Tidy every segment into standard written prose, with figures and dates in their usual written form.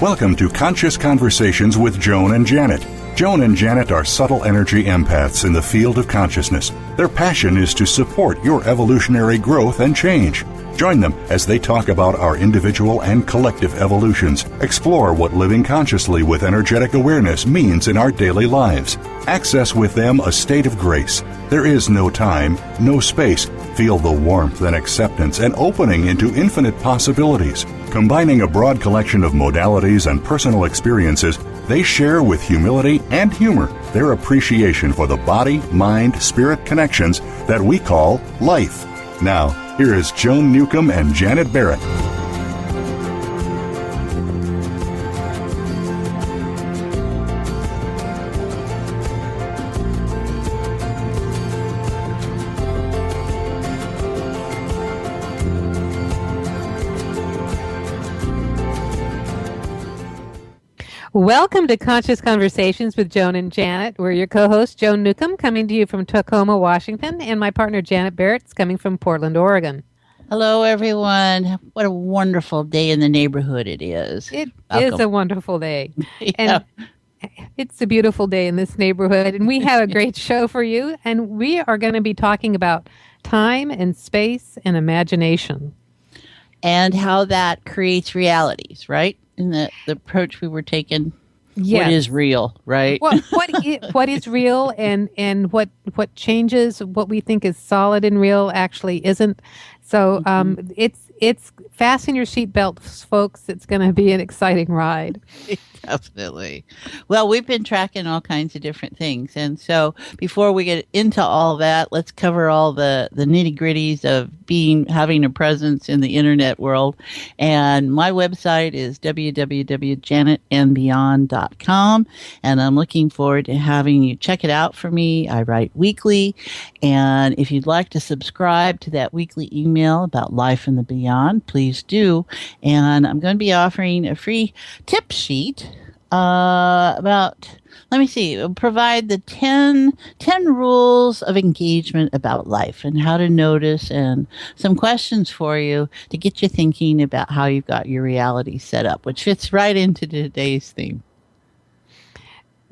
Welcome to Conscious Conversations with Joan and Janet. Joan and Janet are subtle energy empaths in the field of consciousness. Their passion is to support your evolutionary growth and change. Join them as they talk about our individual and collective evolutions, explore what living consciously with energetic awareness means in our daily lives. Access with them a state of grace. There is no time, no space. Feel the warmth and acceptance and opening into infinite possibilities. Combining a broad collection of modalities and personal experiences, they share with humility and humor their appreciation for the body, mind, spirit connections that we call life. Now, here is Joan Newcomb and Janet Barrett. Welcome to Conscious Conversations with Joan and Janet. We're your co-host, Joan Newcomb, coming to you from Tacoma, Washington, and my partner, Janet Barrett's coming from Portland, Oregon. Hello, everyone. What a wonderful day in the neighborhood it is. It is a wonderful day. Yeah. And it's a beautiful day in this neighborhood, and we have a great show for you, and we are going to be talking about time and space and imagination. And how that creates realities, right? In the approach we were taking, yes. What is real, right? What is real and what changes what we think is solid and real actually isn't. So it's fasten your seatbelts, folks. It's going to be an exciting ride. Definitely. Well, we've been tracking all kinds of different things. And so before we get into all that, let's cover all the nitty gritties of having a presence in the internet world. And my website is www.janetandbeyond.com. And I'm looking forward to having you check it out for me. I write weekly. And if you'd like to subscribe to that weekly email about life and the beyond, please do. And I'm going to be offering a free tip sheet provide the 10 rules of engagement about life and how to notice, and some questions for you to get you thinking about how you've got your reality set up, which fits right into today's theme.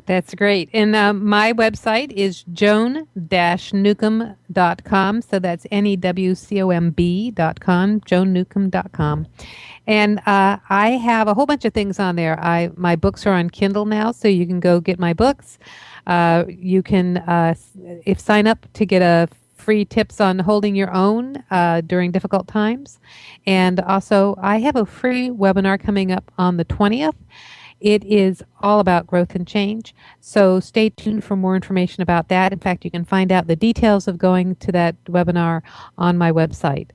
That's great. And my website is joan-newcomb.com. So that's NEWCOMB.com, joannewcomb.com. And I have a whole bunch of things on there. My books are on Kindle now, so you can go get my books. You can sign up to get a free tips on holding your own during difficult times. And also, I have a free webinar coming up on the 20th. It is all about growth and change. So stay tuned for more information about that. In fact, you can find out the details of going to that webinar on my website.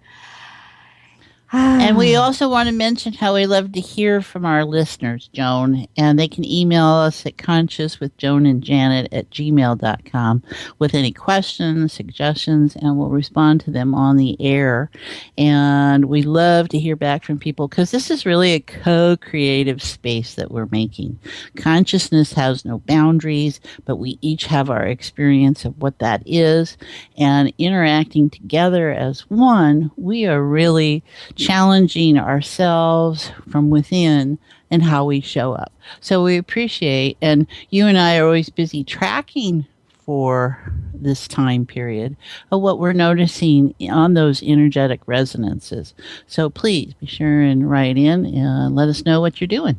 And we also want to mention how we love to hear from our listeners, Joan, and they can email us at consciouswithjoanandjanet@gmail.com with any questions, suggestions, and we'll respond to them on the air. And we love to hear back from people because this is really a co-creative space that we're making. Consciousness has no boundaries, but we each have our experience of what that is. And interacting together as one, we are really challenging ourselves from within and how we show up. So we appreciate, and you and I are always busy tracking for this time period of what we're noticing on those energetic resonances. So please be sure and write in and let us know what you're doing.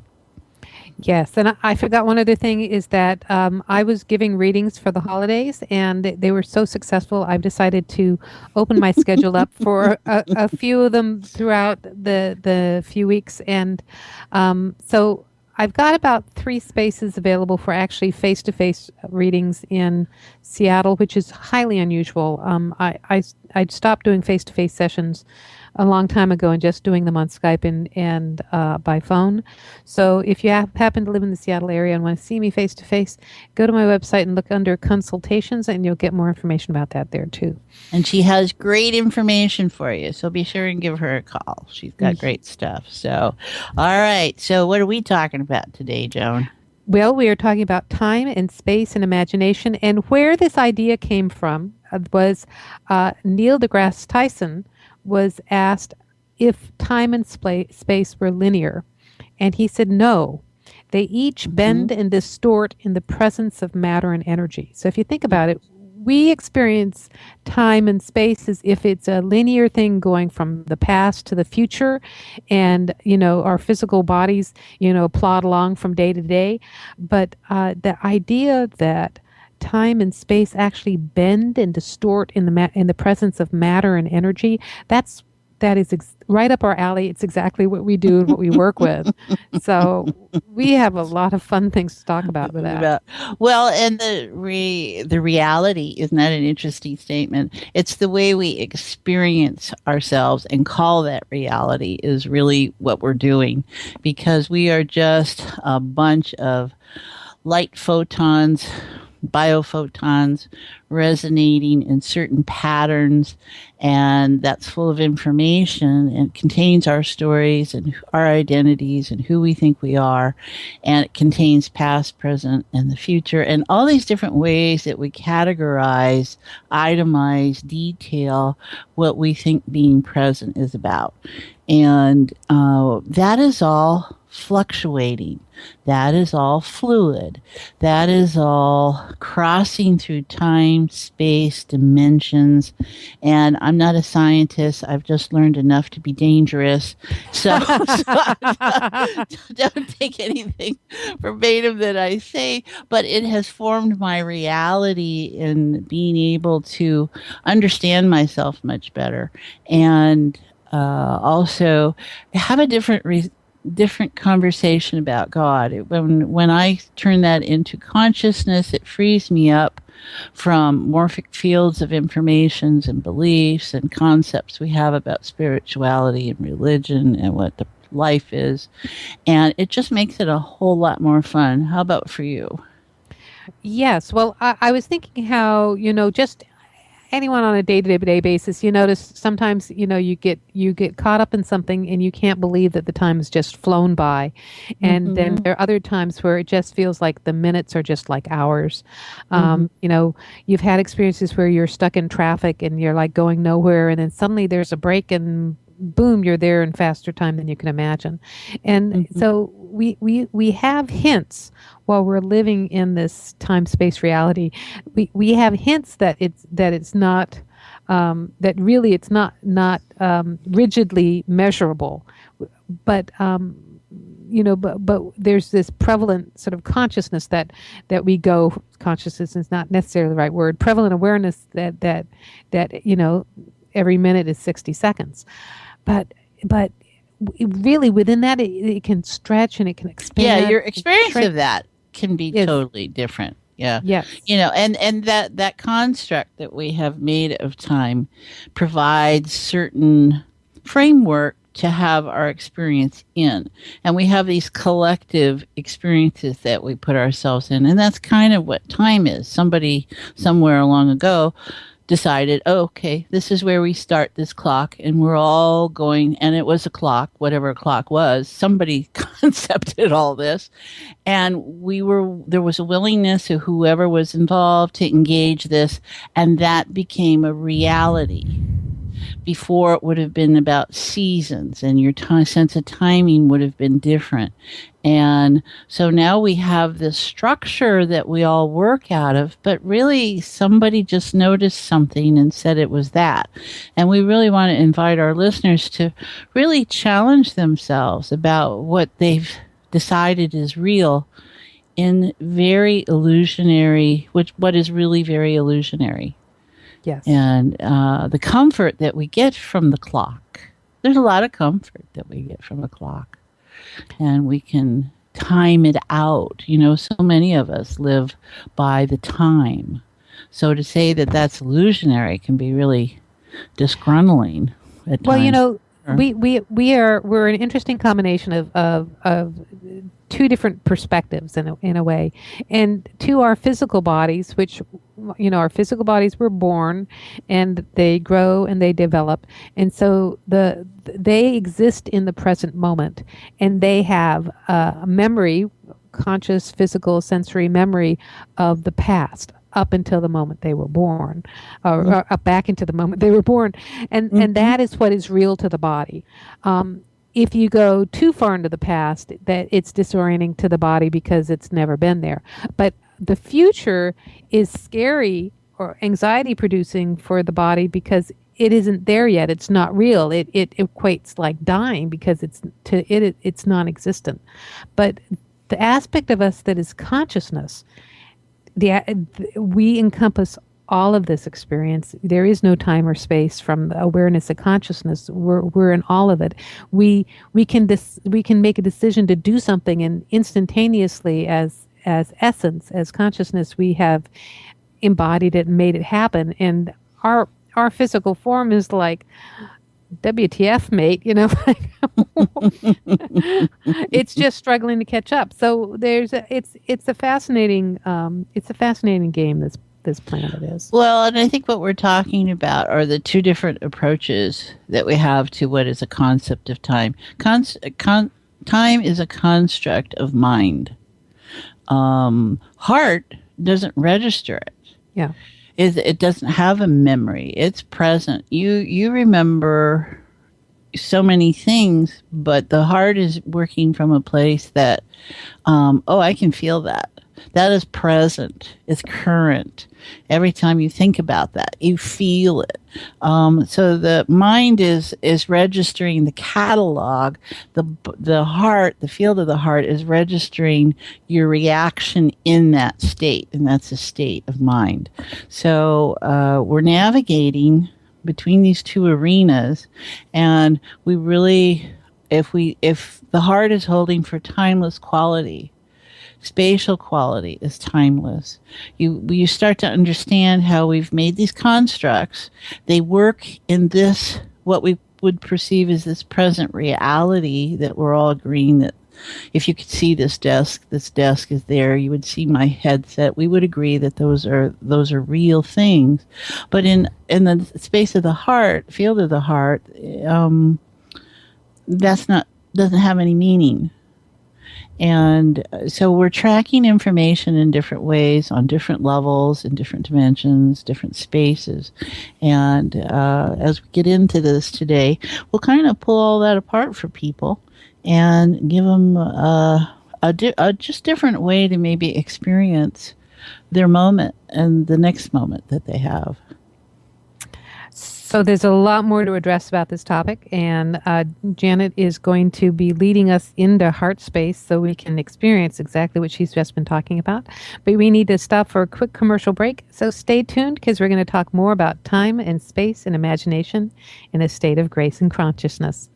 Yes, and I forgot one other thing is that I was giving readings for the holidays, and they were so successful, I've decided to open my schedule up for a few of them throughout the few weeks. And so I've got about 3 spaces available for actually face-to-face readings in Seattle, which is highly unusual. I stopped doing face-to-face sessions a long time ago and just doing them on Skype and by phone. So if you happen to live in the Seattle area and want to see me face-to-face, go to my website and look under consultations, and you'll get more information about that there too. And she has great information for you, so be sure and give her a call. She's got great stuff. So, all right. So what are we talking about today, Joan? Well, we are talking about time and space and imagination, and where this idea came from was Neil deGrasse Tyson was asked if time and space were linear, and he said no. They each Hmm. bend and distort in the presence of matter and energy. So if you think about it, we experience time and space as if it's a linear thing going from the past to the future, and our physical bodies plod along from day to day. But the idea that time and space actually bend and distort in in the presence of matter and energy, that is right up our alley. It's exactly what we do and what we work with. So we have a lot of fun things to talk about with that. About, well, and the reality, isn't that an interesting statement? It's the way we experience ourselves and call that reality is really what we're doing, because we are just a bunch of light photons, biophotons resonating in certain patterns, and that's full of information and contains our stories and our identities and who we think we are, and it contains past, present, and the future, and all these different ways that we categorize, itemize, detail what we think being present is about. And that is all fluctuating. That is all fluid. That is all crossing through time, space, dimensions. And I'm not a scientist. I've just learned enough to be dangerous. So, don't take anything verbatim that I say, but it has formed my reality in being able to understand myself much better, and also have a different conversation about God. When I turn that into consciousness, it frees me up from morphic fields of informations and beliefs and concepts we have about spirituality and religion and what the life is, and it just makes it a whole lot more fun. How about for you? Yes. Well, I was thinking how, just anyone on a day-to-day basis, you notice sometimes, you get caught up in something and you can't believe that the time has just flown by. And then Mm-hmm. there are other times where it just feels like the minutes are just like hours. Mm-hmm. You've had experiences where you're stuck in traffic and you're like going nowhere, and then suddenly there's a break and boom, you're there in faster time than you can imagine. And Mm-hmm. so we have hints while we're living in this time space reality. We have hints that it's not, that really it's not rigidly measurable, but but there's this prevalent sort of consciousness that we go. Consciousness is not necessarily the right word. Prevalent awareness that every minute is 60 seconds, but really within that it can stretch and it can Yeah, expand your and experience shrink. of that can be Yes, totally different. Yeah. yes. And that construct that we have made of time provides certain framework to have our experience in. And we have these collective experiences that we put ourselves in. And that's kind of what time is. Somebody somewhere long ago decided, oh, okay, this is where we start this clock, and we're all going, and it was a clock, whatever a clock was. Somebody concepted all this, and there was a willingness of whoever was involved to engage this, and that became a reality. Before, it would have been about seasons, and your sense of timing would have been different. And so now we have this structure that we all work out of, but really somebody just noticed something and said it was that. And we really want to invite our listeners to really challenge themselves about what they've decided is real in very illusionary, what is really very illusionary. Yes. And the comfort that we get from the clock. There's a lot of comfort that we get from a clock, and we can time it out. So many of us live by the time. So to say that that's illusionary can be really disgruntling at Well, times. Sure. we're an interesting combination of two different perspectives in a way, and to our physical bodies, which our physical bodies were born, and they grow and they develop, and so they exist in the present moment, and they have a memory conscious, physical, sensory memory of the past up until the moment they were born, or back into the moment they were born. And that is what is real to the body. If you go too far into the past, that it's disorienting to the body because it's never been there. But the future is scary or anxiety producing for the body because it isn't there yet. It's not real. It equates like dying because it's non-existent. But the aspect of us that is consciousness, we encompass all of this experience. There is no time or space from the awareness of consciousness. We're in all of it. We can make a decision to do something, and instantaneously, as essence, as consciousness, we have embodied it and made it happen. And our physical form is like, WTF, mate, it's just struggling to catch up. So it's a fascinating game, this planet is. Well, and I think what we're talking about are the two different approaches that we have to what is a concept of time. Time is a construct of mind. Heart doesn't register it. Yeah. It doesn't have a memory. It's present. You remember so many things, but the heart is working from a place that, I can feel that. That is present. It's current. Every time you think about that, you feel it. So the mind is registering the catalog. The heart, the field of the heart, is registering your reaction in that state, and that's a state of mind. So we're navigating between these two arenas, and we really, if the heart is holding for timeless quality, spatial quality is timeless. You start to understand how we've made these constructs. They work in this, what we would perceive as this present reality that we're all agreeing that if you could see this desk is there. You would see my headset. We would agree that those are real things. But in the space of the heart, field of the heart, doesn't have any meaning. And so we're tracking information in different ways, on different levels, in different dimensions, different spaces. And as we get into this today, we'll kind of pull all that apart for people and give them a just different way to maybe experience their moment and the next moment that they have. So there's a lot more to address about this topic, and Janet is going to be leading us into heart space so we can experience exactly what she's just been talking about. But we need to stop for a quick commercial break, so stay tuned because we're going to talk more about time and space and imagination in a state of grace and consciousness.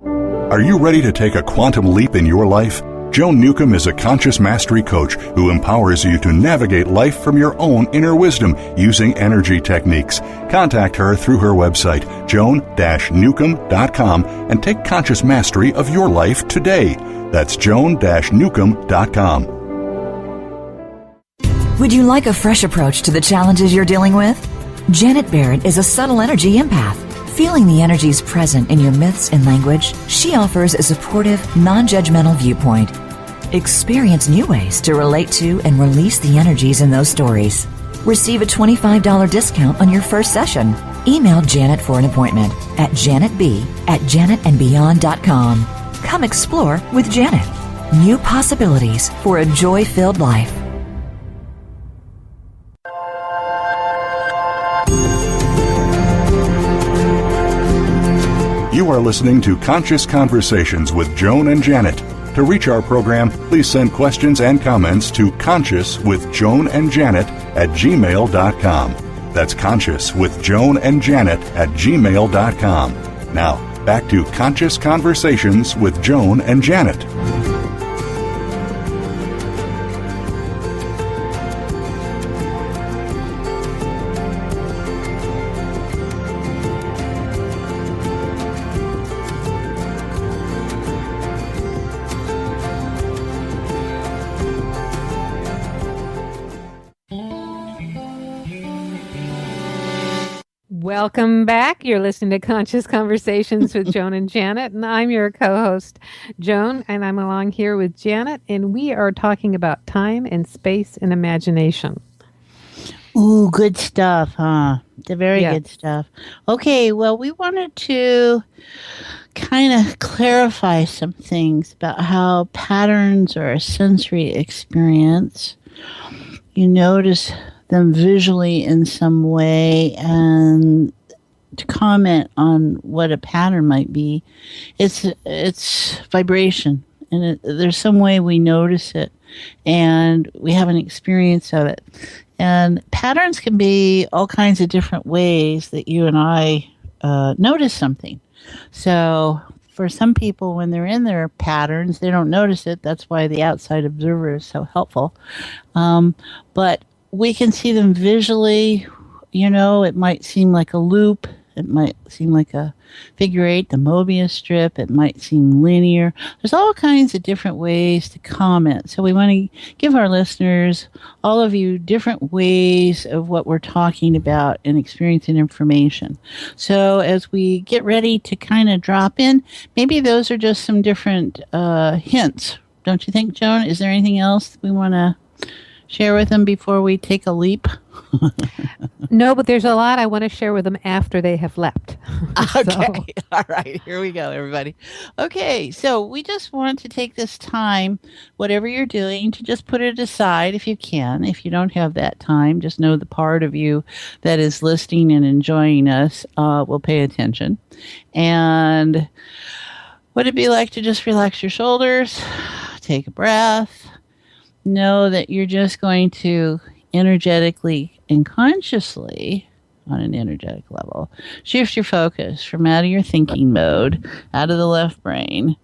Are you ready to take a quantum leap in your life? Joan Newcomb is a conscious mastery coach who empowers you to navigate life from your own inner wisdom using energy techniques. Contact her through her website, joan-newcomb.com, and take conscious mastery of your life today. That's joan-newcomb.com. Would you like a fresh approach to the challenges you're dealing with? Janet Barrett is a subtle energy empath. Feeling the energies present in your myths and language, she offers a supportive, non-judgmental viewpoint. Experience new ways to relate to and release the energies in those stories. Receive a $25 discount on your first session. Email Janet for an appointment at janetb@janetandbeyond.com. Come explore with Janet. New possibilities for a joy-filled life. You are listening to Conscious Conversations with Joan and Janet. To reach our program, please send questions and comments to consciouswithjoanandjanet@gmail.com. That's consciouswithjoanandjanet@gmail.com. Now, back to Conscious Conversations with Joan and Janet. Welcome back. You're listening to Conscious Conversations with Joan and Janet, and I'm your co-host, Joan, and I'm along here with Janet, and we are talking about time and space and imagination. Ooh, good stuff, huh? The very Yeah. good stuff. Okay, well, we wanted to kind of clarify some things about how patterns are a sensory experience. You notice them visually in some way, and to comment on what a pattern might be, it's vibration, and there's some way we notice it, and we have an experience of it. And patterns can be all kinds of different ways that you and I notice something. So for some people, when they're in their patterns, they don't notice it. That's why the outside observer is so helpful. But we can see them visually. You know, it might seem like a loop. It might seem like a figure eight, the Mobius strip. It might seem linear. There's all kinds of different ways to comment. So we want to give our listeners, all of you, different ways of what we're talking about and experiencing information. So as we get ready to kind of drop in, maybe those are just some different hints. Don't you think, Joan? Is there anything else we want to share with them before we take a leap? No, but there's a lot I want to share with them after they have left. Okay. All right. Here we go, everybody. Okay. So we just want to take this time, whatever you're doing, to just put it aside if you can. If you don't have that time, just know the part of you that is listening and enjoying us will pay attention. And what it'd be like to just relax your shoulders, take a breath, know that you're just going to energetically and consciously, on an energetic level, shift your focus from out of your thinking mode, out of the left brain,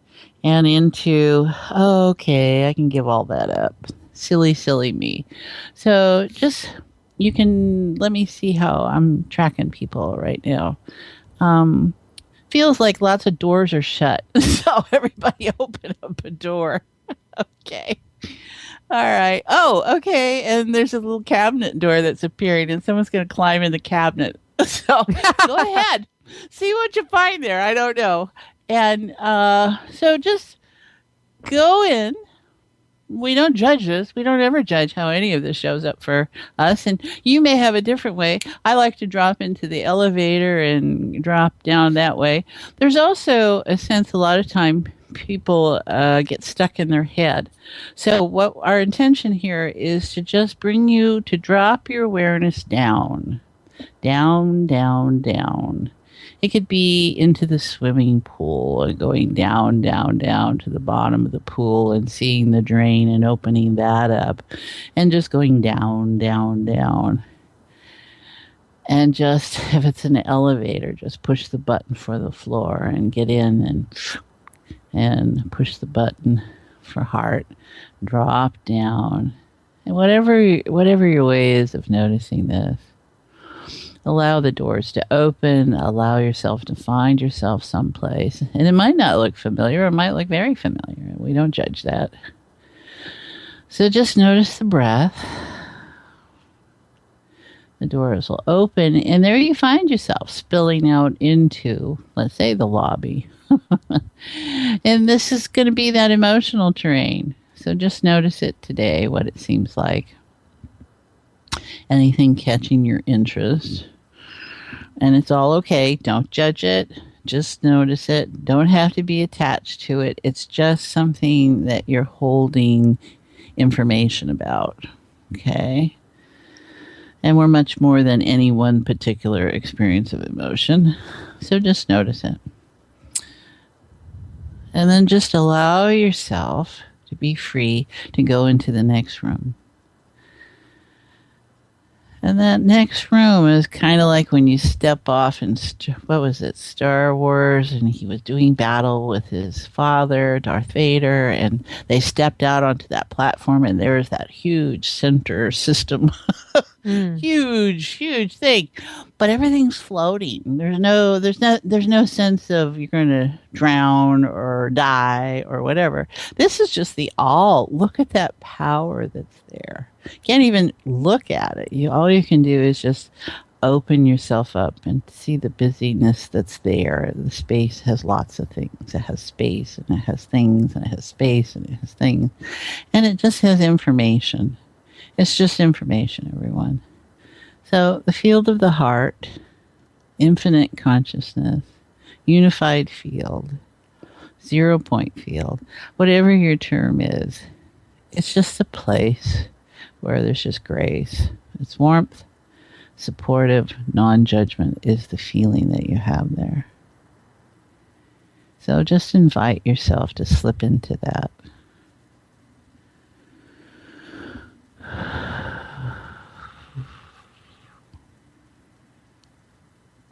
and into, okay, I can give all that up. Silly, silly me. So just, you can, let me see how I'm tracking people right now. Feels like lots of doors are shut. So everybody open up a door. Okay. All right. Oh, okay. And there's a little cabinet door that's appearing, and someone's going to climb in the cabinet. So go ahead. See what you find there. I don't know. And so just go in. We don't judge this. We don't ever judge how any of this shows up for us. And you may have a different way. I like to drop into the elevator and drop down that way. There's also a sense a lot of time people get stuck in their head. So what our intention here is to just bring you to drop your awareness down, down, down, down. It could be into the swimming pool and going down, down, down to the bottom of the pool and seeing the drain and opening that up and just going down, down, down. And just, if it's an elevator, just push the button for the floor and get in and push the button for heart, drop down. And whatever your way is of noticing this, allow the doors to open, allow yourself to find yourself someplace. And it might not look familiar, it might look very familiar. We don't judge that. So just notice the breath. The doors will open, and there you find yourself spilling out into, let's say, the lobby. And this is going to be that emotional terrain. So just notice it today, what it seems like. Anything catching your interest. And it's all okay. Don't judge it. Just notice it. Don't have to be attached to it. It's just something that you're holding information about. Okay? And we're much more than any one particular experience of emotion. So just notice it. And then just allow yourself to be free to go into the next room. And that next room is kind of like when you step off in, what was it, Star Wars, and he was doing battle with his father, Darth Vader, and they stepped out onto that platform, and there's that huge center system. Huge thing. But everything's floating. There's no sense of you're going to drown or die or whatever. This is just the all. Look at that power that's there. Can't even look at it. All you can do is just open yourself up and see the busyness that's there. The space has lots of things. It has space, and it has things, and it has space, and it has things. And it just has information. It's just information, everyone. So the field of the heart, infinite consciousness, unified field, 0 point field, whatever your term is, it's just a place where there's just grace. It's warmth, supportive, non-judgment is the feeling that you have there. So just invite yourself to slip into that.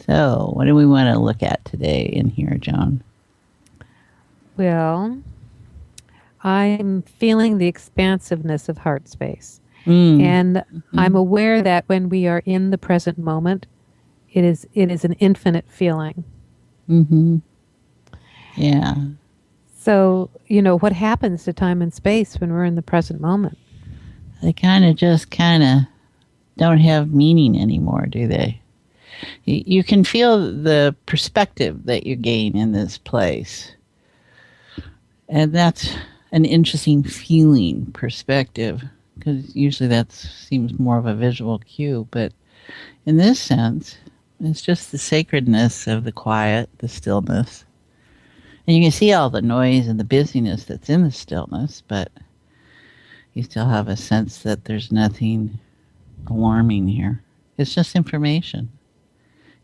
So, what do we want to look at today in here, Joan? Well, I'm feeling the expansiveness of heart space. And I'm aware that when we are in the present moment, it is an infinite feeling. Mm-hmm. Yeah. So, what happens to time and space when we're in the present moment? They kind of don't have meaning anymore, do they? You can feel the perspective that you gain in this place. And that's an interesting feeling, perspective, because usually that seems more of a visual cue. But in this sense, it's just the sacredness of the quiet, the stillness. And you can see all the noise and the busyness that's in the stillness, but you still have a sense that there's nothing alarming here. It's just information.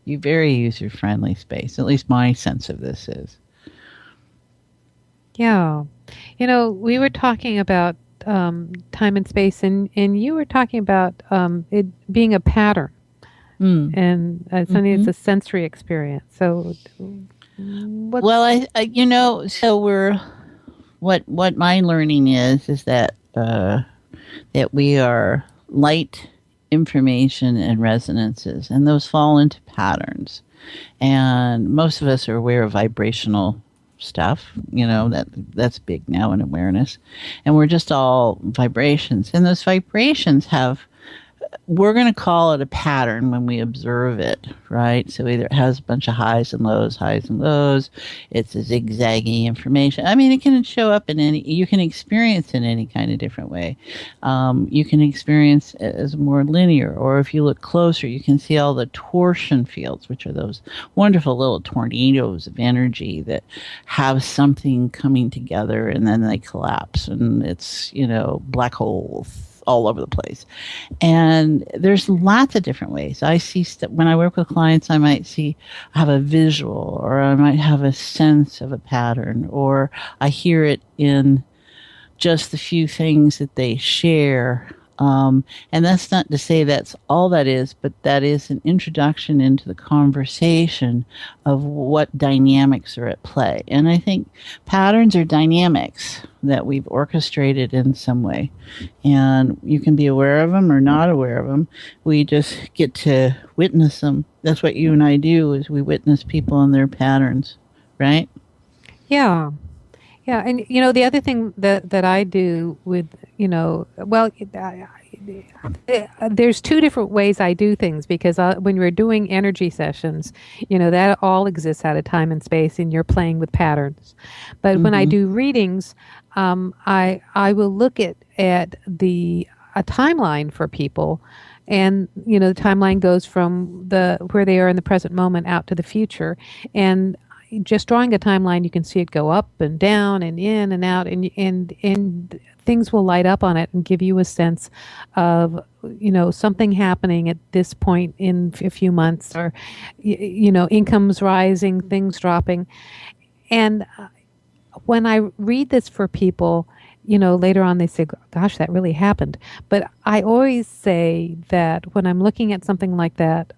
You very user-friendly space. At least my sense of this is. Yeah. We were talking about time and space, and you were talking about it being a pattern. And something it's a sensory experience. So, well, so what my learning is that that we are light, information, and resonances, and those fall into patterns. And most of us are aware of vibrational stuff, that's big now in awareness, and we're just all vibrations. And those vibrations we're going to call it a pattern when we observe it, right? So either it has a bunch of highs and lows. It's a zigzaggy information. I mean, it can show up you can experience it in any kind of different way. You can experience it as more linear, or if you look closer, you can see all the torsion fields, which are those wonderful little tornadoes of energy that have something coming together and then they collapse, and it's, black holes all over the place. And there's lots of different ways. I see when I work with clients, I might have a visual, or I might have a sense of a pattern, or I hear it in just the few things that they share. And that's not to say that's all that is, but that is an introduction into the conversation of what dynamics are at play. And I think patterns are dynamics that we've orchestrated in some way. And you can be aware of them or not aware of them. We just get to witness them. That's what you and I do, is we witness people and their patterns, right? Yeah. Yeah, and the other thing that I do with, there's two different ways I do things, because when we're doing energy sessions, that all exists out of time and space, and you're playing with patterns. But when I do readings, I will look at a timeline for people, and the timeline goes from where they are in the present moment out to the future, and just drawing a timeline, you can see it go up and down and in and out, and things will light up on it and give you a sense of, something happening at this point in a few months, or, incomes rising, things dropping. And when I read this for people, later on they say, gosh, that really happened. But I always say that when I'm looking at something like that,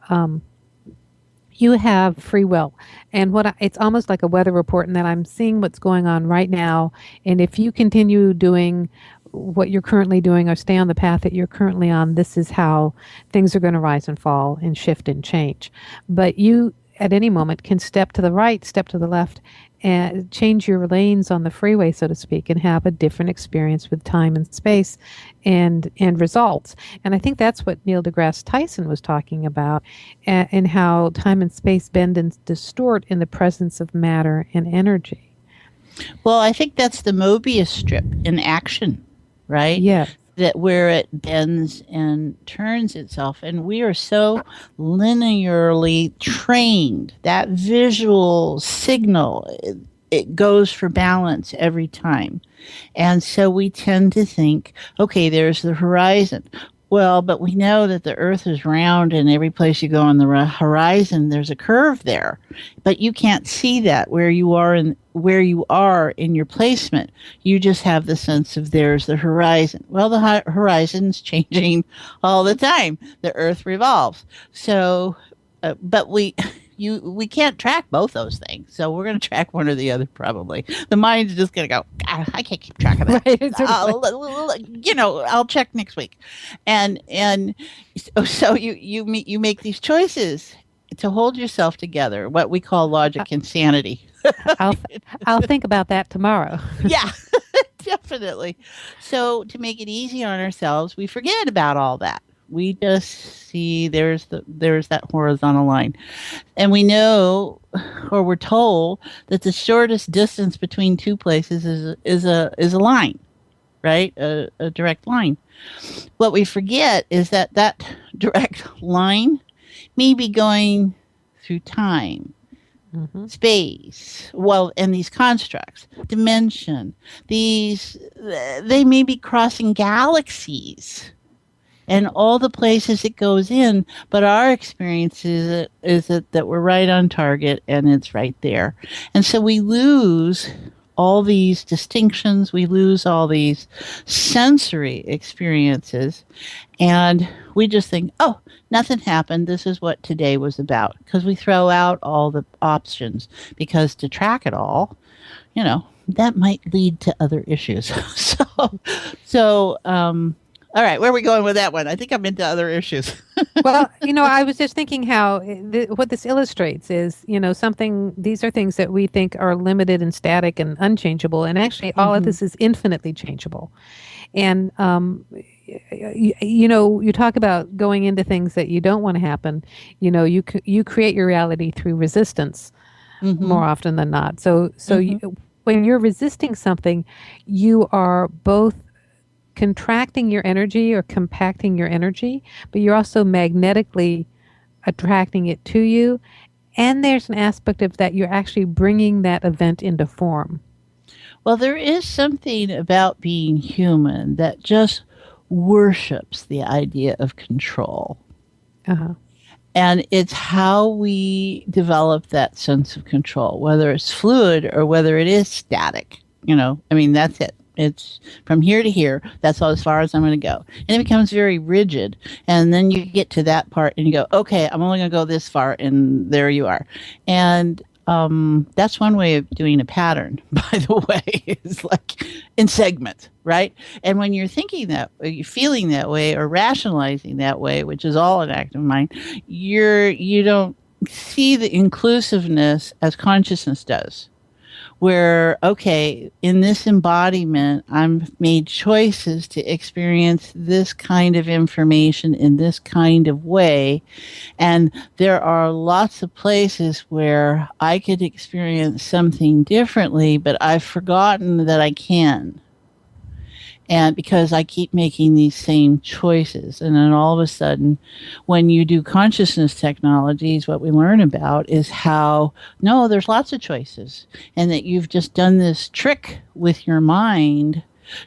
you have free will. And it's almost like a weather report, in that I'm seeing what's going on right now. And if you continue doing what you're currently doing, or stay on the path that you're currently on, this is how things are going to rise and fall and shift and change. But you, at any moment, can step to the right, step to the left, and change your lanes on the freeway, so to speak, and have a different experience with time and space and results. And I think that's what Neil deGrasse Tyson was talking about, and how time and space bend and distort in the presence of matter and energy. Well, I think that's the Mobius strip in action, right? Yeah. That where it bends and turns itself. And we are so linearly trained. That visual signal, it goes for balance every time. And so we tend to think, okay, there's the horizon. Well, but we know that the Earth is round, and every place you go on the horizon, there's a curve there. But you can't see that where you are in your placement. You just have the sense of there's the horizon. Well, the horizon's changing all the time. The Earth revolves. So, but we can't track both those things. So we're going to track one or the other probably. The mind's just going to go, I can't keep track of that. Right, I'll check next week. And so you make these choices to hold yourself together, what we call logic and sanity. I'll think about that tomorrow. Yeah, definitely. So to make it easy on ourselves, we forget about all that. We just see there's that horizontal line. And we know, or we're told, that the shortest distance between two places is a line, right? A direct line. What we forget is that direct line may be going through time, space, and these constructs, dimension. They may be crossing galaxies and all the places it goes in, but our experience is that we're right on target and it's right there. And so we lose all these distinctions, we lose all these sensory experiences, and we just think, oh, nothing happened. This is what today was about, because we throw out all the options, because to track it all, that might lead to other issues. So, all right, where are we going with that one? I think I'm into other issues. Well, I was just thinking how what this illustrates is, these are things that we think are limited and static and unchangeable. And actually, all of this is infinitely changeable. And, you talk about going into things that you don't want to happen. You create your reality through resistance more often than not. So when you're resisting something, you are both contracting your energy or compacting your energy, but you're also magnetically attracting it to you. And there's an aspect of that you're actually bringing that event into form. Well, there is something about being human that just worships the idea of control. And it's how we develop that sense of control, whether it's fluid or whether it is static. That's it. It's from here to here. That's all as far as I'm going to go. And it becomes very rigid. And then you get to that part and you go, okay, I'm only going to go this far. And there you are. And that's one way of doing a pattern, by the way, is like in segments, right? And when you're thinking that, or you're feeling that way, or rationalizing that way, which is all an act of mind, you don't see the inclusiveness as consciousness does. Where, okay, in this embodiment, I've made choices to experience this kind of information in this kind of way. And there are lots of places where I could experience something differently, but I've forgotten that I can. And because I keep making these same choices. And then all of a sudden, when you do consciousness technologies, what we learn about is how, no, there's lots of choices. And that you've just done this trick with your mind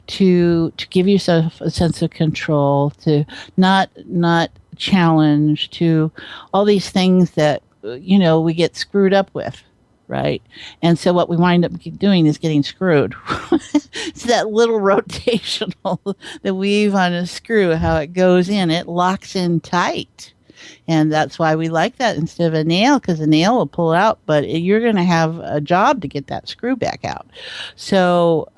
to give yourself a sense of control, to not challenge, to all these things that, we get screwed up with. Right. And so what we wind up doing is getting screwed. It's that little rotational, the weave on a screw, how it goes in, it locks in tight. And that's why we like that instead of a nail, because a nail will pull out, but you're going to have a job to get that screw back out. So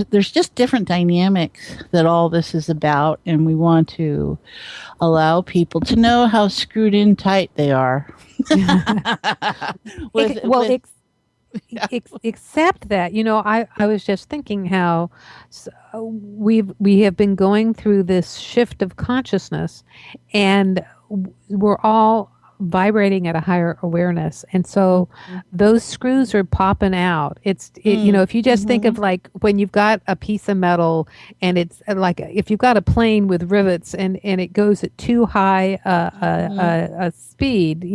there's just different dynamics that all this is about. And we want to allow people to know how screwed in tight they are. Except that, I was just thinking how we have been going through this shift of consciousness, and we're all vibrating at a higher awareness, and so those screws are popping out. If you just think of like when you've got a piece of metal, and it's like if you've got a plane with rivets, and it goes at too high a speed,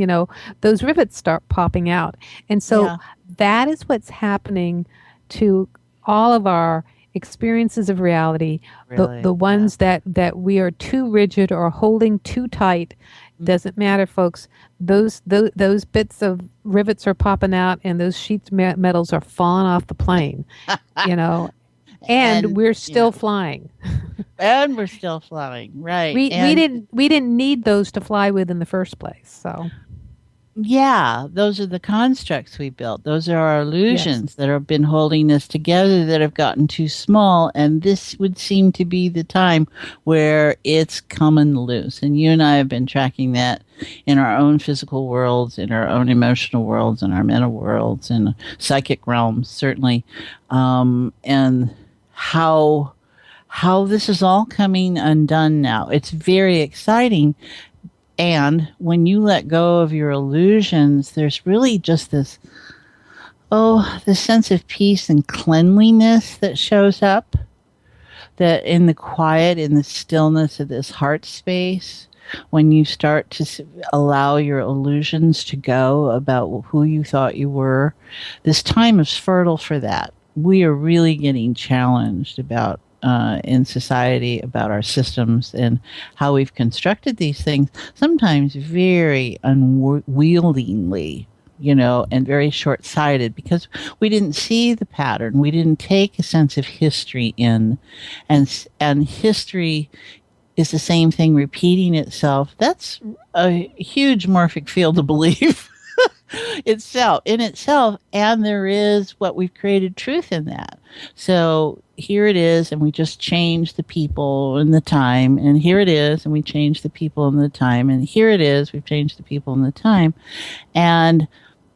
those rivets start popping out, and so Yeah. that is what's happening to all of our experiences of reality. Really, The ones that we are too rigid or holding too tight, doesn't matter, folks. Those bits of rivets are popping out, and those sheets metals are falling off the plane, you know and we're still flying. And we're still flying, right? We didn't need those to fly with in the first place, so Yeah, those are the constructs we built. Those are our illusions that have been holding us together, that have gotten too small. And this would seem to be the time where it's coming loose. And you and I have been tracking that in our own physical worlds, in our own emotional worlds, in our mental worlds, in psychic realms, certainly. And how this is all coming undone now. It's very exciting. And when you let go of your illusions, there's really just this sense of peace and cleanliness that shows up, that in the quiet, in the stillness of this heart space, when you start to allow your illusions to go about who you thought you were, this time is fertile for that. We are really getting challenged about in society, about our systems and how we've constructed these things, sometimes very unwieldingly, and very short-sighted, because we didn't see the pattern. We didn't take a sense of history in, and history is the same thing repeating itself. That's a huge morphic field of belief. In itself, and there is what we've created truth in that. So here it is, and we just change the people and the time, and here it is, and we change the people and the time, and here it is, we've changed the people and the time. And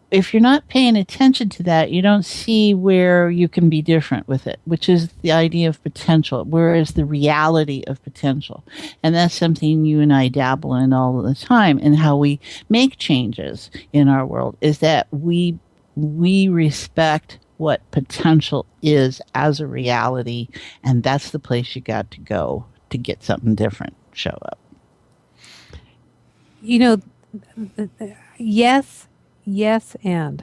if you're not paying attention to that, you don't see where you can be different with it, which is the idea of potential. Where is the reality of potential? And that's something you and I dabble in all the time. And how we make changes in our world is that we respect what potential is as a reality. And that's the place you got to go to get something different show up. Yes, and.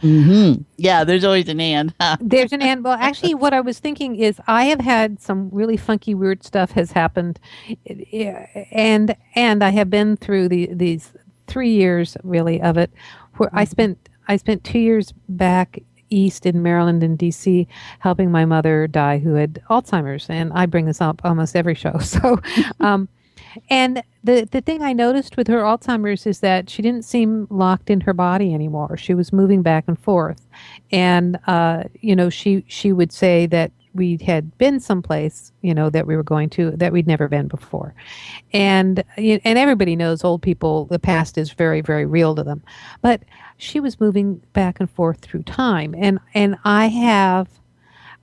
Yeah, there's always an and. There's an and. Well, actually, what I was thinking is I have had some really funky, weird stuff has happened, and I have been through these 3 years really of it, where I spent 2 years back east in Maryland and DC helping my mother die, who had Alzheimer's, and I bring this up almost every show. So. And the thing I noticed with her Alzheimer's is that she didn't seem locked in her body anymore. She was moving back and forth. And, she would say that we had been someplace, that we were going to, that we'd never been before. And everybody knows old people, the past is very, very real to them. But she was moving back and forth through time. And I have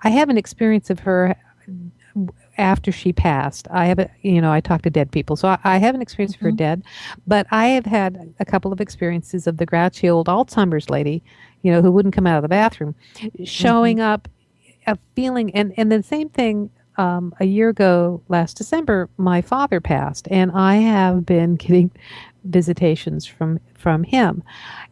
an experience of her after she passed. I talk to dead people, so I have an experience of her dead, but I have had a couple of experiences of the grouchy old Alzheimer's lady, who wouldn't come out of the bathroom, showing up, a feeling, and the same thing. A year ago, last December, my father passed, and I have been getting visitations from him,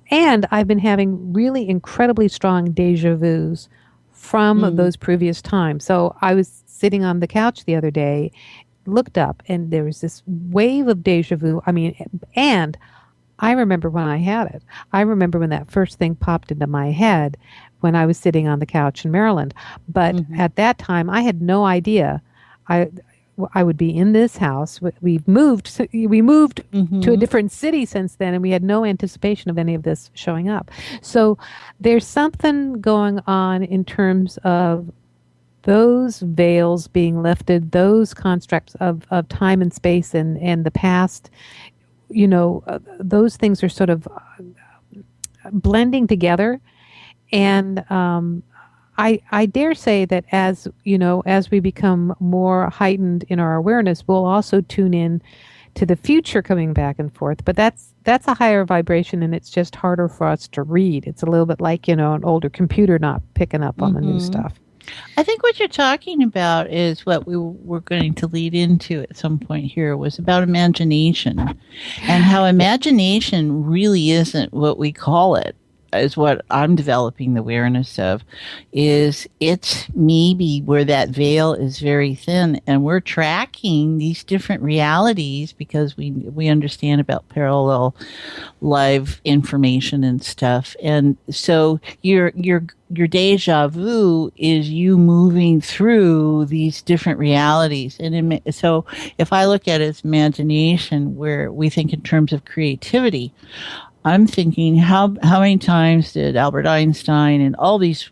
and I've been having really incredibly strong deja vus from those previous times. So I was sitting on the couch the other day, looked up, and there was this wave of deja vu. And I remember when I had it. I remember when that first thing popped into my head when I was sitting on the couch in Maryland. But at that time, I had no idea I would be in this house. We moved to a different city since then, and we had no anticipation of any of this showing up. So there's something going on in terms of those veils being lifted, those constructs of time and space and the past, those things are sort of blending together. And I dare say that as as we become more heightened in our awareness, we'll also tune in to the future coming back and forth. But that's a higher vibration, and it's just harder for us to read. It's a little bit like an older computer not picking up on the new stuff. I think what you're talking about is what we were going to lead into at some point here was about imagination and how imagination really isn't what we call it. Is what I'm developing the awareness of, is it's maybe where that veil is very thin, and we're tracking these different realities because we understand about parallel live information and stuff. And so your deja vu is you moving through these different realities. And so if I look at it as imagination, where we think in terms of creativity, I'm thinking, how many times did Albert Einstein and all these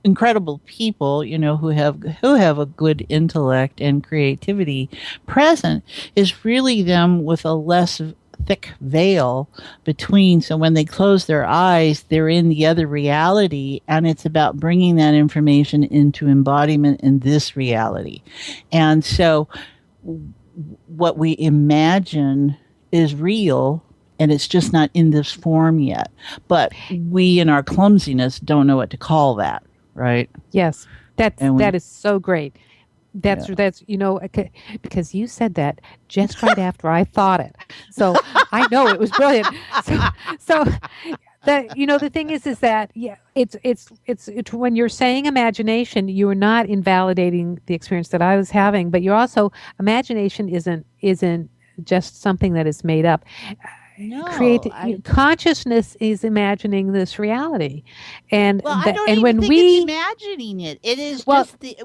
incredible people, who have a good intellect and creativity present, is really them with a less thick veil between. So when they close their eyes, they're in the other reality, and it's about bringing that information into embodiment in this reality. And so what we imagine is real, and it's just not in this form yet. But we, in our clumsiness, don't know what to call that, right? Yes, that is so great. That's because you said that just right after I thought it. So I know it was brilliant. So that the thing is that it's when you're saying imagination, you're not invalidating the experience that I was having, but you're also, imagination isn't just something that is made up. No, consciousness is imagining this reality, and I don't even think it's imagining it. It is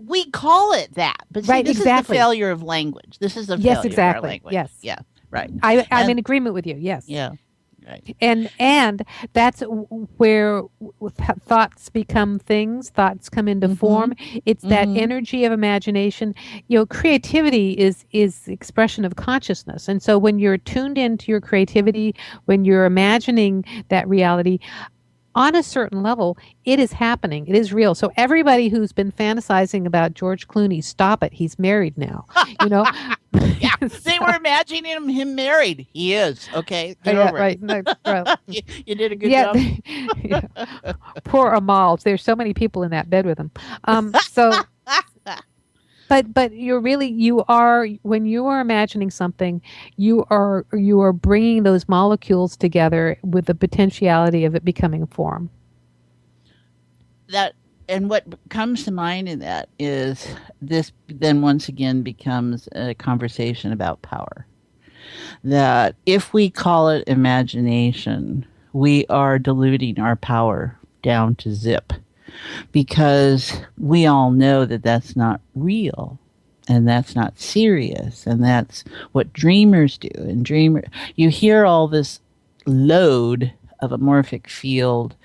we call it that, but see, right, this exactly. is the failure of language. This is the failure of our language. Yes, yeah, right. I'm in agreement with you. Yes, yeah. Right. And that's where thoughts become things, thoughts come into form. It's that energy of imagination. Creativity is expression of consciousness. And so when you're tuned into your creativity, when you're imagining that reality, on a certain level, it is happening. It is real. So everybody who's been fantasizing about George Clooney, stop it. He's married now. Yeah, they were imagining him married. He is. Okay. Get over right. it. No, right. You did a good job. Yeah. Poor Amal. There's so many people in that bed with him. But you are when you are imagining something, you are bringing those molecules together with the potentiality of it becoming a form. And what comes to mind in that is this then once again becomes a conversation about power. That if we call it imagination, we are diluting our power down to zip. Because we all know that that's not real, and that's not serious, and that's what dreamers do. And you hear all this load of a morphic field,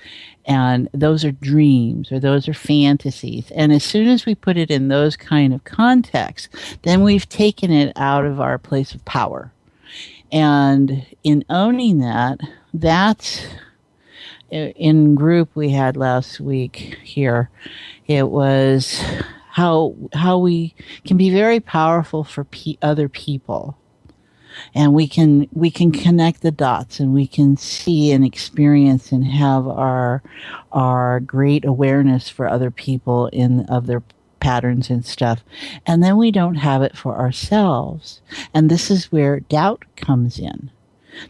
and those are dreams or those are fantasies. And as soon as we put it in those kind of contexts, then we've taken it out of our place of power. And in owning that, that's in group we had last week here, it was how we can be very powerful for other people, and we can connect the dots, and we can see and experience and have our great awareness for other people of their patterns and stuff, and then we don't have it for ourselves. And this is where doubt comes in.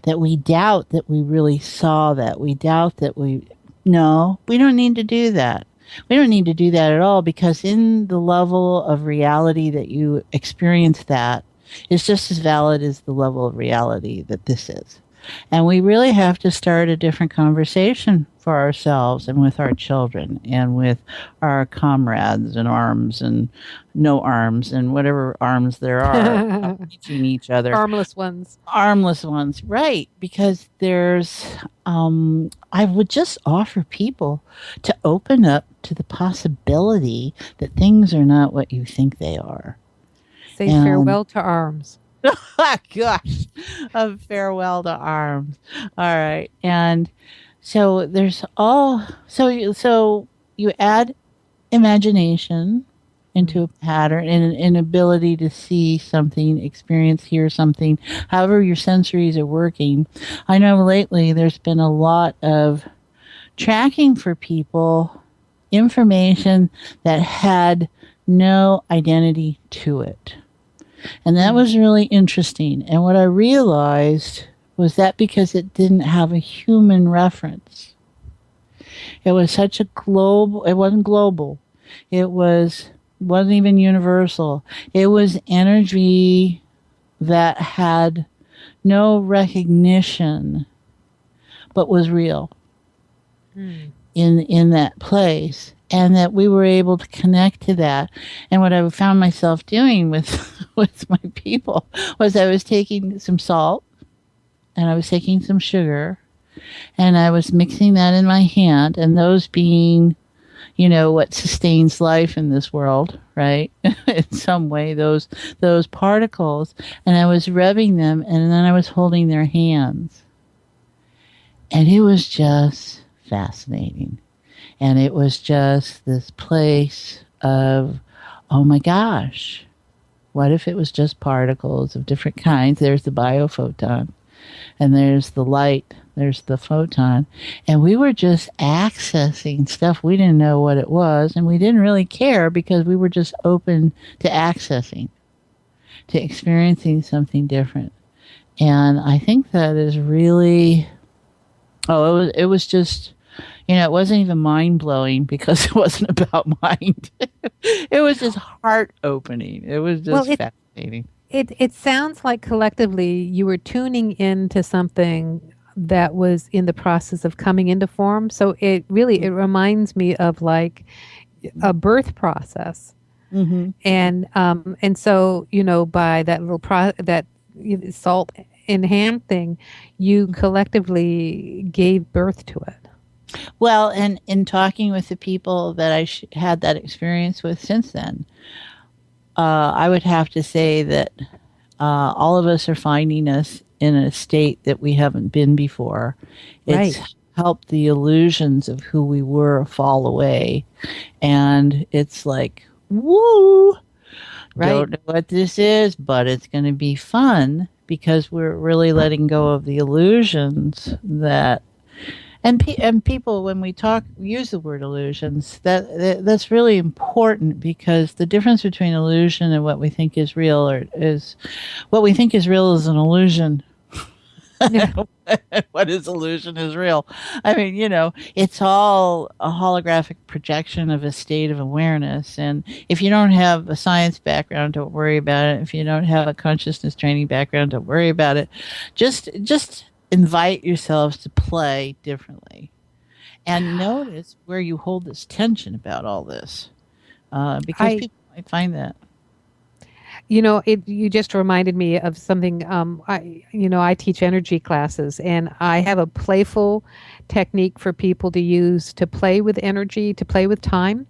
That we doubt that we really saw that. We doubt that we don't need to do that. We don't need to do that at all, because in the level of reality that you experience that is just as valid as the level of reality that this is. And we really have to start a different conversation for ourselves and with our children and with our comrades in arms and no arms and whatever arms there are teaching each other. Armless ones. Armless ones, right. Because there's, I would just offer people to open up to the possibility that things are not what you think they are. Say farewell to arms. Gosh, a farewell to arms. All right. And So there's all so you add imagination into a pattern and an ability to see something, experience, hear something, however your sensories are working. I know lately there's been a lot of tracking for people information that had no identity to it. And that was really interesting. And what I realized was that because it didn't have a human reference. It was such a global, it wasn't global. It wasn't even universal. It was energy that had no recognition but was real in that place, and that we were able to connect to that. And what I found myself doing with with my people was I was taking some salt and I was taking some sugar and I was mixing that in my hand, and those being, you know, what sustains life in this world, right? In some way, those particles, and I was rubbing them, and then I was holding their hands. And it was just fascinating. And it was just this place of, oh my gosh, what if it was just particles of different kinds? There's the biophoton, and there's the light, there's the photon. And we were just accessing stuff. We didn't know what it was, and we didn't really care because we were just open to accessing, to experiencing something different. And I think that is really, it was just, you know, it wasn't even mind-blowing because it wasn't about mind. It was just heart-opening. It was just fascinating. It sounds like collectively you were tuning into something that was in the process of coming into form. So it reminds me of like a birth process. Mm-hmm. And so, you know, by that little salt in hand thing, you collectively gave birth to it. Well, and in talking with the people that I had that experience with since then, I would have to say that all of us are finding us in a state that we haven't been before. It's helped the illusions of who we were fall away. And it's like, woo! Don't know what this is, but it's going to be fun because we're really letting go of the illusions that. And people, when we use the word illusions, that's really important, because the difference between illusion and what we think is real is what we think is real is an illusion. What is illusion is real. I mean, you know, it's all a holographic projection of a state of awareness. And if you don't have a science background, don't worry about it. If you don't have a consciousness training background, don't worry about it. Just invite yourselves to play differently and notice where you hold this tension about all this, because people might find that. You know, you just reminded me of something. I teach energy classes, and I have a playful technique for people to use to play with energy, to play with time.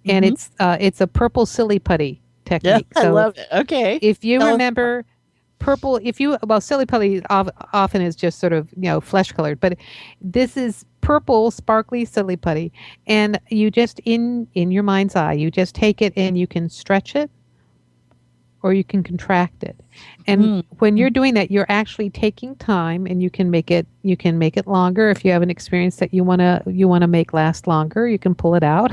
And it's a purple silly putty technique. Yeah, I love it. Okay. If you remember purple, silly putty often is just sort of, you know, flesh colored, but this is purple sparkly silly putty, and you just in your mind's eye, you just take it and you can stretch it or you can contract it. And when you're doing that, you're actually taking time, and you can make it longer. If you have an experience that you want to make last longer, you can pull it out.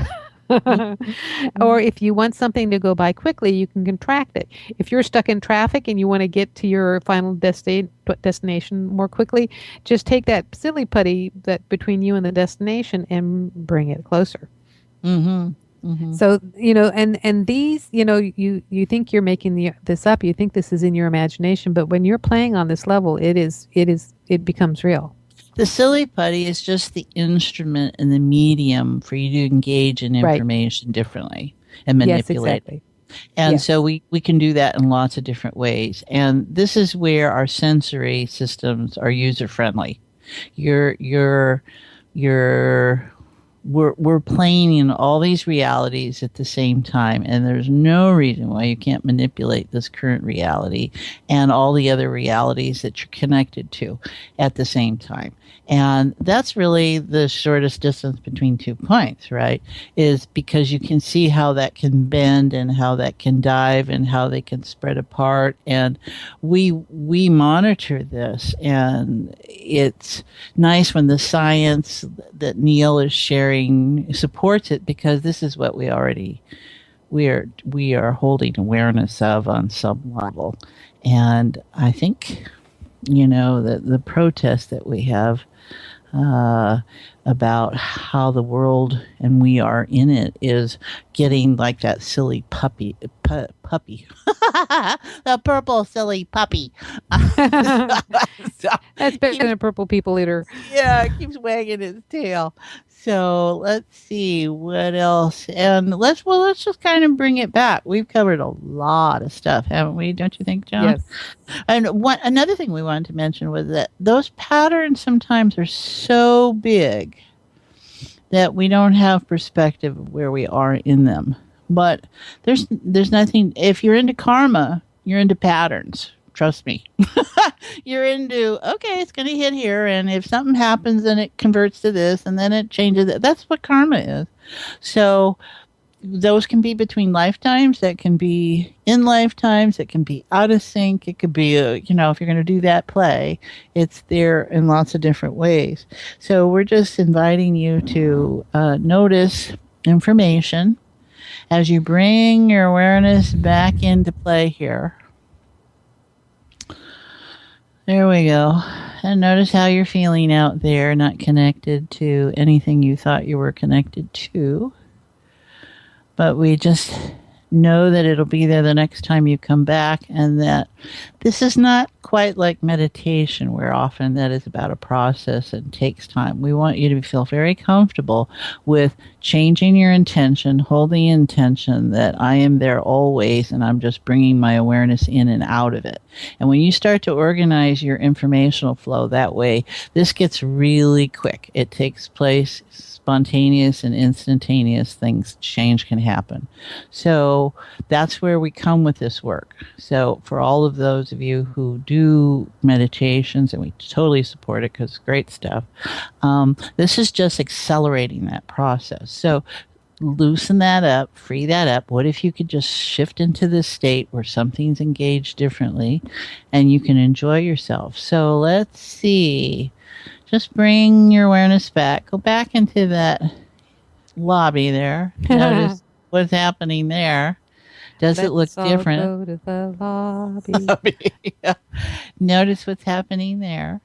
Or if you want something to go by quickly, you can contract it. If you're stuck in traffic and you want to get to your final destination more quickly, just take that silly putty that between you and the destination and bring it closer. So, you know, and these, you know, you think you're making this up, you think this is in your imagination, but when you're playing on this level, it becomes real. The silly putty is just the instrument and the medium for you to engage in information differently and manipulate. Yes, exactly. And so we can do that in lots of different ways. And this is where our sensory systems are user friendly. Your we're playing in all these realities at the same time, and there's no reason why you can't manipulate this current reality and all the other realities that you're connected to at the same time. And that's really the shortest distance between 2 points, right? Is because you can see how that can bend and how that can dive and how they can spread apart. And we monitor this, and it's nice when the science that Neil is sharing supports it, because this is what we are holding awareness of on some level. And I think, the protest that we have about how the world and we are in it is getting like that silly puppy, the purple silly puppy. That's better than a purple people eater. Yeah, it keeps wagging its tail. So let's see what else, and let's just kind of bring it back. We've covered a lot of stuff, haven't we? Don't you think, Joan? Yes. And another thing we wanted to mention was that those patterns sometimes are so big that we don't have perspective of where we are in them. But there's nothing. If you're into karma, you're into patterns. Trust me. You're into, okay, it's going to hit here, and if something happens, then it converts to this, and then it changes it. That's what karma is. So those can be between lifetimes. That can be in lifetimes. It can be out of sync. It could be, if you're going to do that play, it's there in lots of different ways. So we're just inviting you to notice information as you bring your awareness back into play here. There we go. And notice how you're feeling out there, not connected to anything you thought you were connected to. But we just know that it'll be there the next time you come back, and that this is not quite like meditation, where often that is about a process and takes time. We want you to feel very comfortable with changing your intention, holding intention that I am there always, and I'm just bringing my awareness in and out of it. And when you start to organize your informational flow that way, this gets really quick. It takes place spontaneous and instantaneous things, change can happen. So that's where we come with this work. So for all of those of you who do meditations, and we totally support it because it's great stuff, this is just accelerating that process. So loosen that up, free that up. What if you could just shift into this state where something's engaged differently and you can enjoy yourself? So let's see. Just bring your awareness back. Go back into that lobby there. Notice what's happening there. Does it look different? Go to the lobby. Yeah. Notice what's happening there.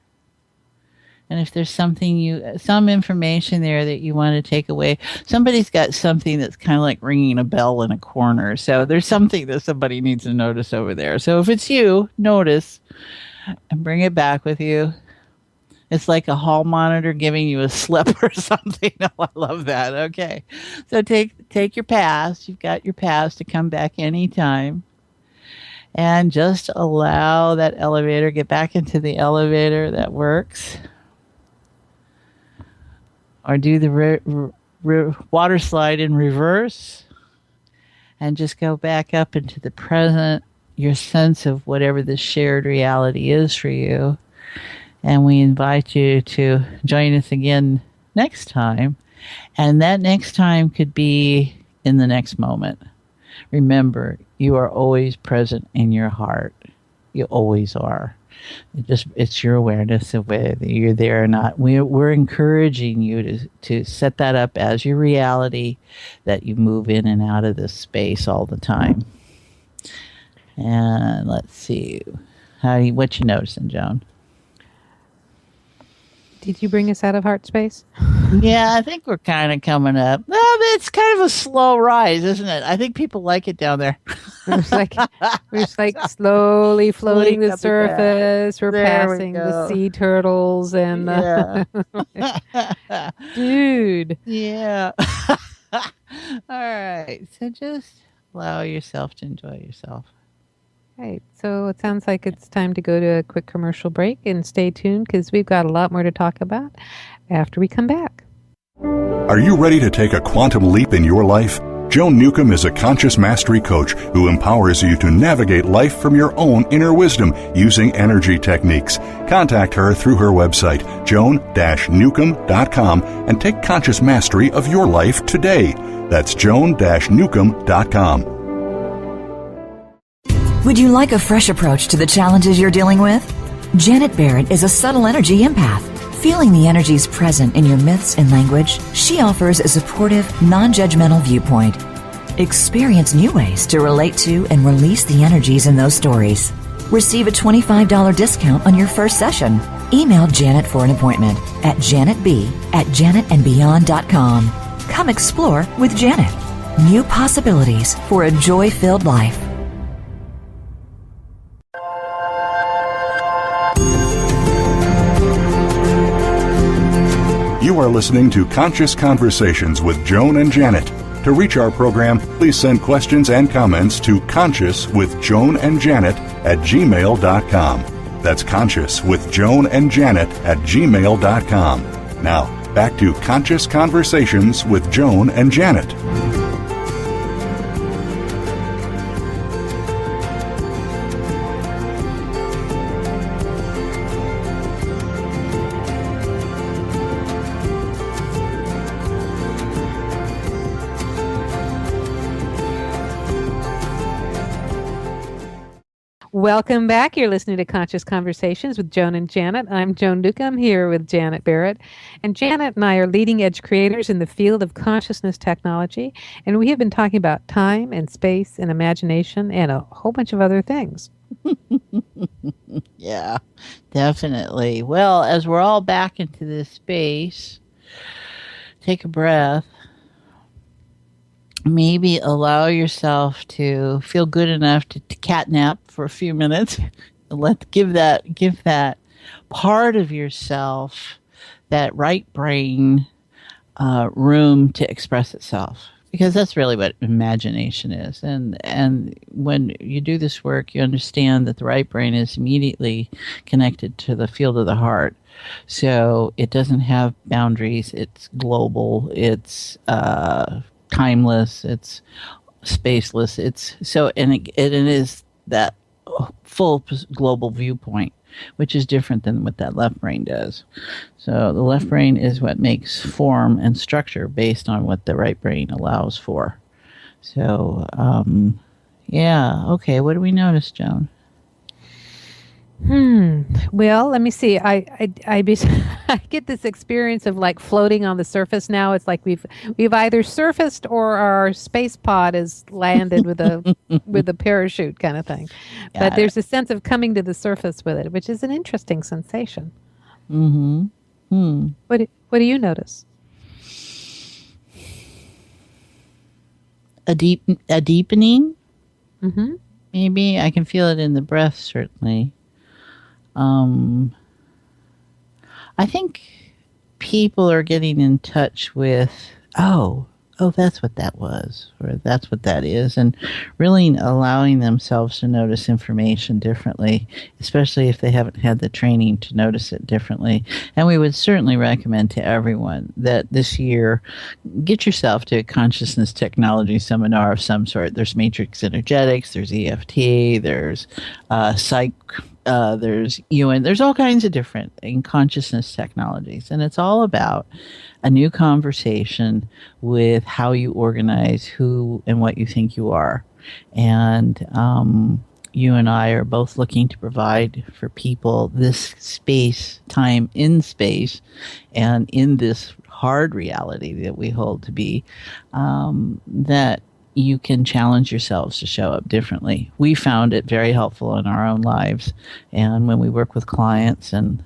And if there's some information there that you want to take away, somebody's got something that's kind of like ringing a bell in a corner. So there's something that somebody needs to notice over there. So if it's you, notice and bring it back with you. It's like a hall monitor giving you a slip or something. Oh, I love that. Okay. So take your pass. You've got your pass to come back anytime. And just allow that elevator, get back into the elevator. That works. Or do the water slide in reverse. And just go back up into the present, your sense of whatever the shared reality is for you. And we invite you to join us again next time. And that next time could be in the next moment. Remember, you are always present in your heart. You always are. It's your awareness of whether you're there or not. We're encouraging you to set that up as your reality, that you move in and out of this space all the time. And let's see. What you noticing, Joan? Did you bring us out of heart space? Yeah, I think we're kind of coming up. Well, it's kind of a slow rise, isn't it? I think people like it down there. We're just like slowly floating the surface. We're passing the sea turtles and dude. Yeah. All right. So just allow yourself to enjoy yourself. Right. So it sounds like it's time to go to a quick commercial break, and stay tuned because we've got a lot more to talk about after we come back. Are you ready to take a quantum leap in your life? Joan Newcomb is a conscious mastery coach who empowers you to navigate life from your own inner wisdom using energy techniques. Contact her through her website, joan-newcomb.com, and take conscious mastery of your life today. That's joan-newcomb.com. Would you like a fresh approach to the challenges you're dealing with? Janet Barrett is a subtle energy empath. Feeling the energies present in your myths and language, she offers a supportive, non-judgmental viewpoint. Experience new ways to relate to and release the energies in those stories. Receive a $25 discount on your first session. Email Janet for an appointment at janetb@janetandbeyond.com. Come explore with Janet. New possibilities for a joy-filled life. You are listening to Conscious Conversations with Joan and Janet. To reach our program, please send questions and comments to consciouswithjoanandjanet@gmail.com. That's consciouswithjoanandjanet@gmail.com. Now, back to Conscious Conversations with Joan and Janet. Welcome back. You're listening to Conscious Conversations with Joan and Janet. I'm Joan Newcomb here with Janet Barrett. And Janet and I are leading edge creators in the field of consciousness technology. And we have been talking about time and space and imagination and a whole bunch of other things. Yeah, definitely. Well, as we're all back into this space, take a breath. Maybe allow yourself to feel good enough to catnap for a few minutes. Give that part of yourself, that right brain, room to express itself, because that's really what imagination is. And when you do this work, you understand that the right brain is immediately connected to the field of the heart. So it doesn't have boundaries. It's global. It's timeless, it's spaceless, it is that full global viewpoint, which is different than what that left brain does. So the left brain is what makes form and structure based on what the right brain allows for. So okay, what do we notice, Joan? Well, let me see. I get this experience of like floating on the surface now. It's like we've either surfaced or our space pod is landed with a parachute kind of thing. But there's a sense of coming to the surface with it, which is an interesting sensation. Mm-hmm. What do you notice? A deepening? Mm-hmm. Maybe I can feel it in the breath, certainly. I think people are getting in touch with, oh, that's what that was, or that's what that is, and really allowing themselves to notice information differently, especially if they haven't had the training to notice it differently. And we would certainly recommend to everyone that this year, get yourself to a consciousness technology seminar of some sort. There's matrix energetics, there's EFT, there's psych. There's UN. There's all kinds of different consciousness technologies, and it's all about a new conversation with how you organize who and what you think you are. And you and I are both looking to provide for people this space, time in space, and in this hard reality that we hold to be, that you can challenge yourselves to show up differently. We found it very helpful in our own lives, and when we work with clients, and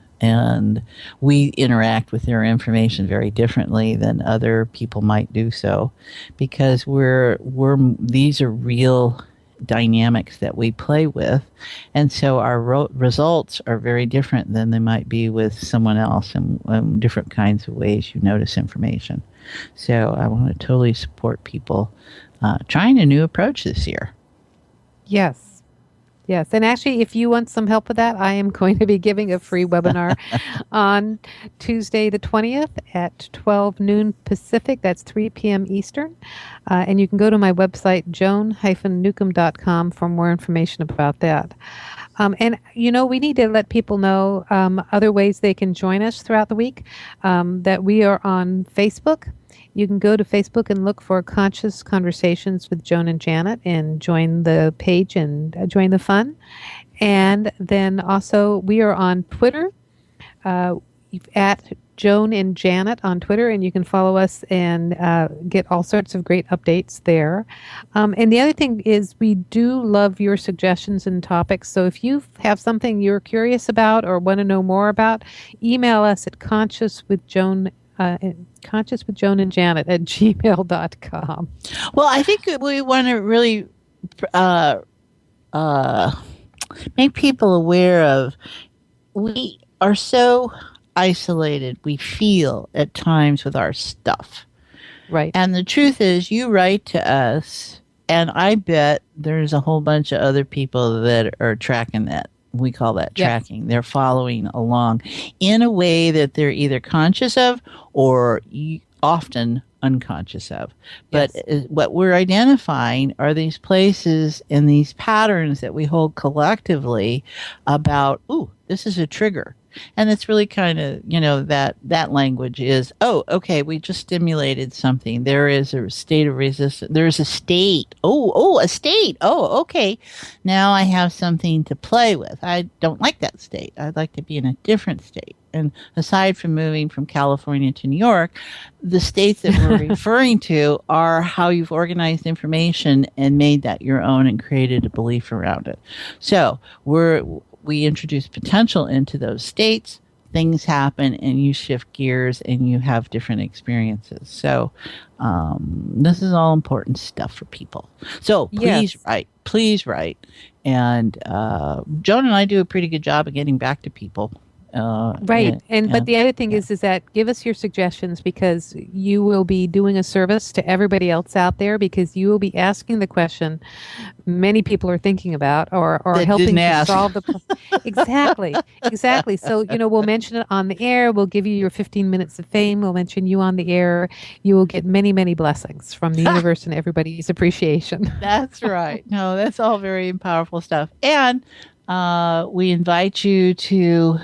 we interact with their information very differently than other people might do so, because these are real dynamics that we play with, and so our results are very different than they might be with someone else, and different kinds of ways you notice information. So I want to totally support people trying a new approach this year. Yes. Yes, and actually, if you want some help with that, I am going to be giving a free webinar on Tuesday the 20th at 12 noon Pacific. That's 3 p.m. Eastern. And you can go to my website, joan-newcomb.com, for more information about that. And, we need to let people know other ways they can join us throughout the week, that we are on Facebook. You can go to Facebook and look for Conscious Conversations with Joan and Janet and join the page and join the fun. And then also we are on Twitter at Joan and Janet on Twitter, and you can follow us and get all sorts of great updates there. And the other thing is we do love your suggestions and topics. So if you have something you're curious about or want to know more about, email us at consciouswithjoan and Janet at gmail.com. Well, I think we want to really make people aware of, we are so isolated, we feel at times with our stuff. Right. And the truth is, you write to us, and I bet there's a whole bunch of other people that are tracking that. We call that tracking. Yes. They're following along in a way that they're either conscious of or often unconscious of. But yes, what we're identifying are these places and these patterns that we hold collectively about, ooh, this is a trigger. And it's really kind of, that language is, oh, okay, we just stimulated something. There is a state of resistance. There's a state. A state. Oh, okay. Now I have something to play with. I don't like that state. I'd like to be in a different state. And aside from moving from California to New York, the states that we're referring to are how you've organized information and made that your own and created a belief around it. So we introduce potential into those states, things happen, and you shift gears and you have different experiences. So this is all important stuff for people. So please write. And Joan and I do a pretty good job of getting back to people. Right. But the other thing is that give us your suggestions, because you will be doing a service to everybody else out there, because you will be asking the question many people are thinking about or helping to solve the problem. Exactly. So, we'll mention it on the air. We'll give you your 15 minutes of fame. We'll mention you on the air. You will get many, many blessings from the universe and everybody's appreciation. That's right. No, that's all very powerful stuff. And we invite you to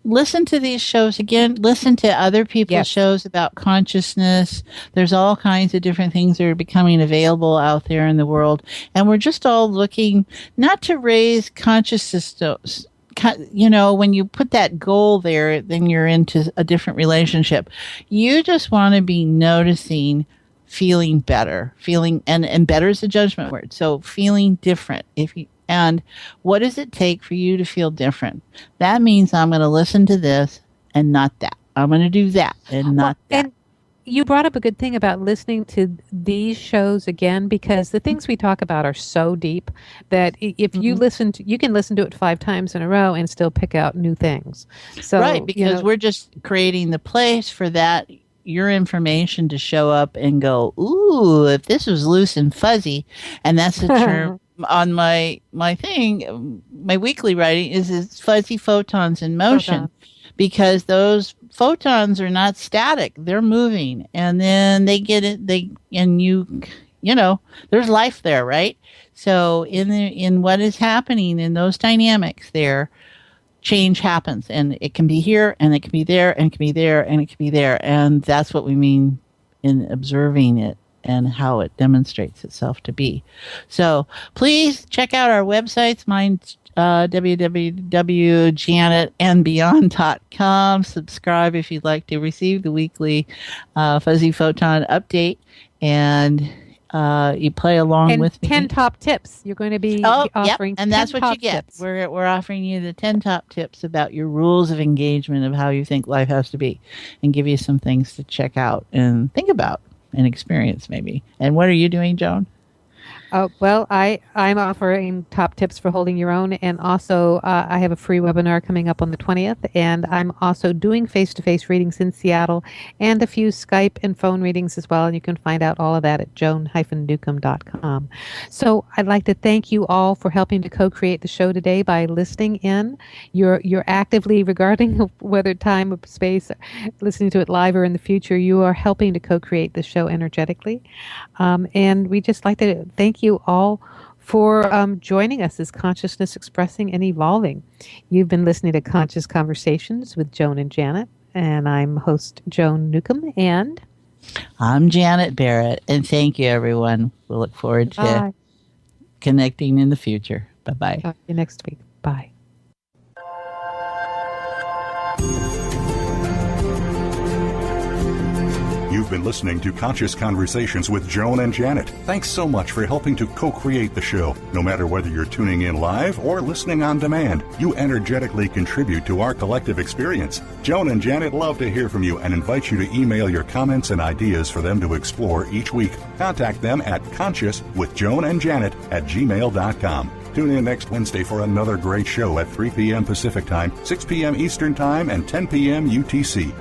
listen to these shows again. Listen to other people's shows about consciousness. There's all kinds of different things that are becoming available out there in the world. And we're just all looking not to raise consciousness. When you put that goal there, then you're into a different relationship. You just want to be noticing, feeling better, and better is a judgment word. So feeling different. And what does it take for you to feel different? That means I'm going to listen to this and not that. I'm going to do that and not that. And you brought up a good thing about listening to these shows again, because the things we talk about are so deep that if you you can listen to it 5 times in a row and still pick out new things. So, right, because we're just creating the place for that, your information to show up and go, ooh, if this was loose and fuzzy, and that's the term on my thing, my weekly writing is fuzzy photons in motion, because those photons are not static, they're moving, and then they get it, there's life there, right? So in what is happening in those dynamics there, change happens, and it can be here, and it can be there, and it can be there, and it can be there, and that's what we mean in observing it and how it demonstrates itself to be. So please check out our websites. Mine's www.janetandbeyond.com. Subscribe if you'd like to receive the weekly Fuzzy Photon update, and you play along with me. 10 top tips. You're going to be offering. And that's what you get. Tips. We're offering you the 10 top tips about your rules of engagement of how you think life has to be, and give you some things to check out and think about and experience maybe. And what are you doing, Joan? Oh, well, I'm offering top tips for holding your own. And also, I have a free webinar coming up on the 20th. And I'm also doing face-to-face readings in Seattle and a few Skype and phone readings as well. And you can find out all of that at joan-newcomb.com. So I'd like to thank you all for helping to co-create the show today by listening in. You're actively, regarding whether time or space, listening to it live or in the future, you are helping to co-create the show energetically. And we just like to thank you all for joining us as Consciousness Expressing and Evolving. You've been listening to Conscious Conversations with Joan and Janet, and I'm host Joan Newcomb, and I'm Janet Barrett, and thank you, everyone. We'll look forward to connecting in the future. Bye-bye. Talk to you next week. Bye. You've been listening to Conscious Conversations with Joan and Janet. Thanks so much for helping to co-create the show. No matter whether you're tuning in live or listening on demand, you energetically contribute to our collective experience. Joan and Janet love to hear from you and invite you to email your comments and ideas for them to explore each week. Contact them at consciouswithjoanandjanet@gmail.com. Tune in next Wednesday for another great show at 3 p.m. Pacific Time, 6 p.m. Eastern Time, and 10 p.m. UTC.